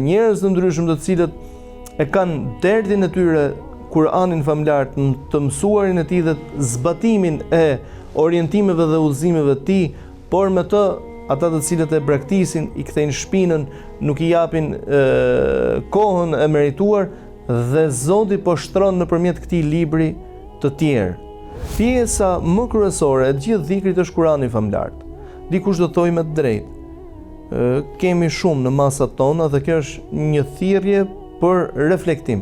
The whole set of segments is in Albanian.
Njerëz të ndryshëm të cilët e kanë derdhin e tyre Kur'anin famlar, të mësuarin e tij dhe zbatimin e orientimeve dhe udhëzimeve të tij, por me të ata të cilët e braktisin, i kthejnë shpinën, nuk i japin kohën e merituar dhe Zoti po shtron nëpërmjet këtij libri të tjerë. Pjesa më kryesore e gjithë dhikrit është Kur'ani famlar. Dikush do thojë me të drejtë, kemi shumë në masat tona dhe kjo është një thirrje për reflektim.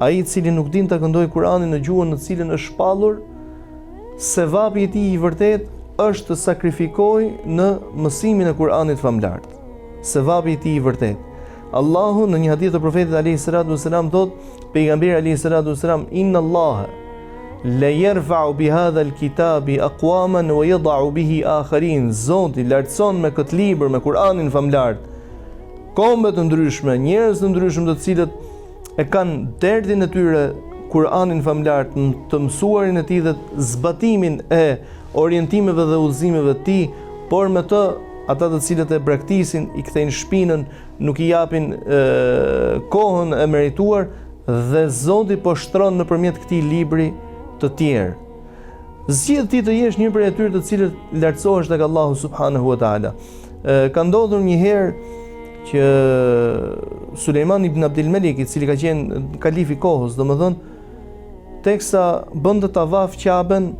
Ai i cili nuk din ta këndojë Kur'anin në gjuhën në cilën është shpallur, sevapi i tij i vërtet është të sakrifikojë në mësimin e Kur'anit famlar. Sevapi i tij i vërtet. Allahu në një hadith të profetit alayhi salatu wasalam thot, pejgamberi alayhi salatu wasalam, inna Allaha la yarfa'u bi hadha al-kitabi aqwaman wa yad'u bihi akharin. Zoti lartëson me këtë libër, me Kur'anin famlar, kombe të ndryshme, njerëz të ndryshëm të cilët e kanë derdhin e tyre Kur'anin famlar, të mësuarin e tij dhe zbatimin e orientimeve dhe udhëzimeve të tij, por me të ata të cilët e braktisin, i kthejnë shpinën, nuk i japin kohën e merituar dhe Zoti po shtron nëpërmjet këtij libri të tjerë. Zgjedh ti të jesh një prej atyre të cilët lartësohesh tek Allahu subhanahu wa taala. Ka ndodhur një herë që Sulejman ibn Abdul Malik, i cili ka qenë kalifi i kohës, domethënë, teksa bënte tavaf Ka'ben,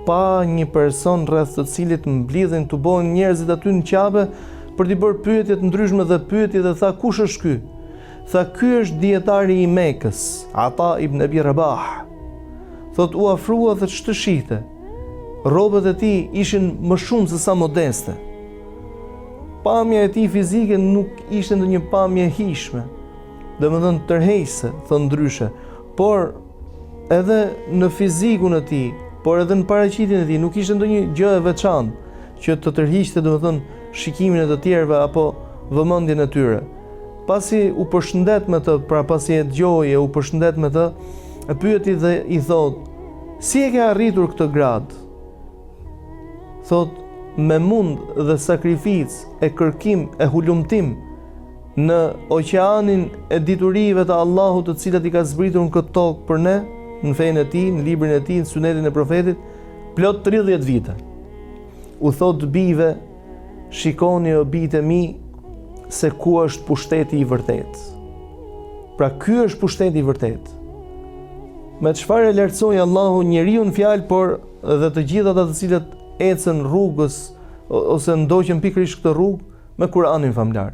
pa një person rreth të cilit mblidhen të bojnë njerëzit aty në Ka'be për t'i bërë pyetje të ndryshme dhe pyetje dhe tha, kush është ky? Tha, ky është dietari i Mekës, Ata ibn Abi Rabah. Thot, u afrua dhe ç'të shihte. Rrobat e tij ishin më shumë se sa modeste. Pamja e tij fizike nuk ishte ndonjë pamje hishme, domethënë tërheqëse, thon ndryshe, por edhe në fizikun e tij, por edhe në paraqitjen e tij nuk ishte ndonjë gjë e veçantë që të tërhiqte domethënë shikimin e të tjerëve apo vëmendjen e tyre. Pasi u përshëndet me të, pra pasi e dëgjoi, u përshëndet me të, e pyeti dhe i thot, si e ke arritur këtë grad? Thot, me mund dhe sakrificë, e kërkim, e hulumtim në oqeanin e diturive të Allahut, të cilat i ka zbritur në këtë tokë për ne, në fenë e tij, në librin e tij, në sunetin e profetit, plot 30 vite. U thot bijve, shikoni o bijtë e mi, se ku është pushteti i vërtet. Pra ky është pushteti i vërtet. Me çfarë e lartësoi Allahu njeriu në fjalë, por edhe të gjithë ata të cilët ecën rrugës ose ndoqën pikërisht këtë rrugë me Kur'anin famlar.